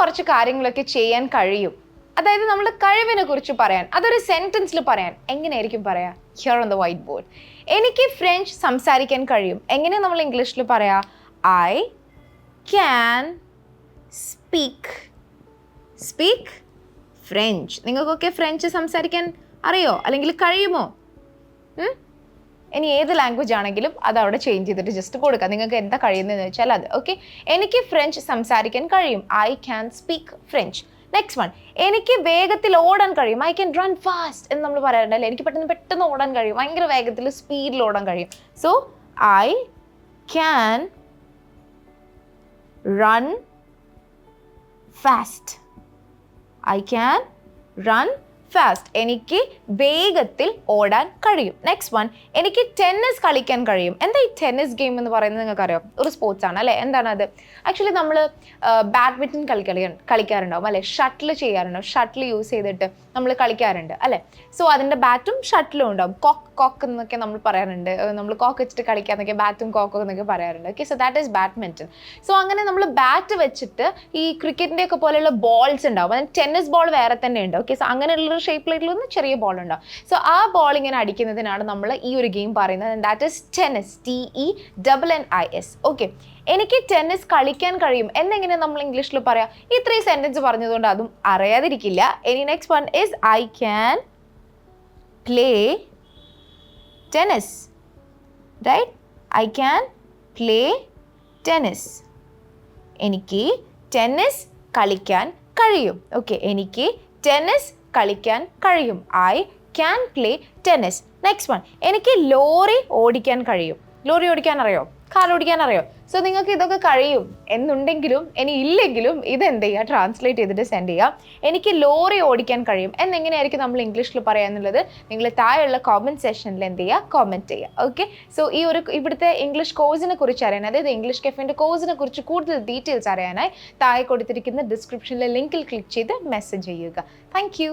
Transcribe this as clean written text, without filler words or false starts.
കുറച്ച് കാര്യങ്ങളൊക്കെ ചെയ്യാൻ കഴിയും. അതായത് നമ്മൾ കഴിവിനെ കുറിച്ച് പറയാൻ, അതൊരു സെന്റൻസിൽ പറയാൻ എങ്ങനെയായിരിക്കും പറയാ? Here on the white board. എനിക്ക് ഫ്രഞ്ച് സംസാരിക്കാൻ കഴിയും. എങ്ങനെ നമ്മൾ ഇംഗ്ലീഷിൽ പറയാ? I can speak French. നിങ്ങൾക്കൊക്കെ ഫ്രഞ്ച് സംസാരിക്കാൻ അറിയോ അല്ലെങ്കിൽ കഴിയുമോ? ഇനി ഏത് ലാംഗ്വേജ് ആണെങ്കിലും അത് അവിടെ ചേഞ്ച് ചെയ്തിട്ട് ജസ്റ്റ് കൊടുക്കുക. നിങ്ങൾക്ക് എന്താ കഴിയുന്നതെന്ന് വെച്ചാൽ അത്. ഓക്കെ, എനിക്ക് ഫ്രഞ്ച് സംസാരിക്കാൻ കഴിയും. I can speak French. Next one, എനിക്ക് വേഗത്തിൽ ഓടാൻ കഴിയും. ഐ ക്യാൻ റൺ ഫാസ്റ്റ് എന്ന് നമ്മൾ പറയാറുണ്ടല്ലേ. എനിക്ക് പെട്ടെന്ന് ഓടാൻ കഴിയും, ഭയങ്കര വേഗത്തിൽ സ്പീഡിൽ ഓടാൻ കഴിയും. So I can run fast. I can run fast. എനിക്ക് വേഗത്തിൽ ഓടാൻ കഴിയും. നെക്സ്റ്റ് വൺ, എനിക്ക് ടെന്നീസ് കളിക്കാൻ കഴിയും. എന്താ ഈ ടെന്നീസ് ഗെയിം എന്ന് പറയുന്നത് നിങ്ങൾക്ക് അറിയാം? ഒരു സ്പോർട്സ് ആണ് അല്ലേ? എന്താണ് അത്? ആക്ച്വലി നമ്മൾ ബാഡ്മിൻ്റൺ കളിക്കാറുണ്ടാവും അല്ലേ? ഷട്ടിൽ ചെയ്യാറുണ്ടാവും. ഷട്ടിൽ യൂസ് ചെയ്തിട്ട് നമ്മൾ കളിക്കാറുണ്ട് അല്ലേ? സോ അതിൻ്റെ ബാറ്റും ഷട്ടിലും ഉണ്ടാവും. കോക്ക് എന്നൊക്കെ നമ്മൾ പറയാറുണ്ട്. നമ്മൾ കോക്ക് വെച്ചിട്ട് കളിക്കാന്നൊക്കെ ബാറ്റും കോക്കും എന്നൊക്കെ പറയാറുണ്ട്. Okay, so that is badminton. So അങ്ങനെ നമ്മൾ ബാറ്റ് വെച്ചിട്ട് ഈ ക്രിക്കറ്റിൻ്റെ ഒക്കെ പോലെയുള്ള ബോൾസ് ഉണ്ടാവും. അതിന് ടെന്നീസ് ബോൾ വേറെ തന്നെ ഉണ്ട്. ഓക്കെ, സോ അങ്ങനെയുള്ളൊരു ഷേപ്പിലുള്ള ചെറിയ ബോൾ ഉണ്ടാവും. സോ ആ ബോൾ ഇങ്ങനെ അടിക്കുന്നതിനാണ് നമ്മൾ ഈ ഒരു ഗെയിം പറയുന്നത്. That is tennis. TENNIS. Okay, എനിക്ക് ടെന്നീസ് കളിക്കാൻ കഴിയും എന്നെങ്ങനെ നമ്മൾ ഇംഗ്ലീഷിൽ പറയാം? ഇത്രയും സെന്റൻസ് പറഞ്ഞതുകൊണ്ട് അതും അറിയാതിരിക്കില്ല. ഇനി next one is I can play tennis. Right, I can play tennis. എനിക്ക് ടെന്നീസ് കളിക്കാൻ കഴിയും. ഓക്കെ, എനിക്ക് ടെന്നീസ് കളിക്കാൻ കഴിയും. I can play tennis. Next one, എനിക്ക് ലോറി ഓടിക്കാൻ കഴിയും. ലോറി ഓടിക്കാൻ അറിയോ? കാർ ഓടിക്കാൻ അറിയോ? സോ നിങ്ങൾക്ക് ഇതൊക്കെ കഴിയും എന്നുണ്ടെങ്കിലും ഇനി ഇല്ലെങ്കിലും ഇതെന്ത് ചെയ്യുക? ട്രാൻസ്ലേറ്റ് ചെയ്തിട്ട് സെൻഡ് ചെയ്യുക. എനിക്ക് ലോറി ഓടിക്കാൻ കഴിയും എന്നെങ്ങനെയായിരിക്കും നമ്മൾ ഇംഗ്ലീഷിൽ പറയാന്നുള്ളത് നിങ്ങൾ താഴെയുള്ള കോമൻറ്റ് സെക്ഷനിൽ എന്ത് ചെയ്യുക? കോമൻറ്റ് ചെയ്യുക. ഓക്കെ, സോ ഇവിടുത്തെ ഇംഗ്ലീഷ് കോഴ്സിനെ കുറിച്ച് അറിയാൻ, അതായത് ഇംഗ്ലീഷ് കഫേൻ്റെ കോഴ്സിനെ കുറിച്ച് കൂടുതൽ ഡീറ്റെയിൽസ് അറിയാനായി താഴെ കൊടുത്തിരിക്കുന്ന ഡിസ്ക്രിപ്ഷനിലെ ലിങ്കിൽ ക്ലിക്ക് ചെയ്ത് മെസ്സേജ് ചെയ്യുക. Thank you.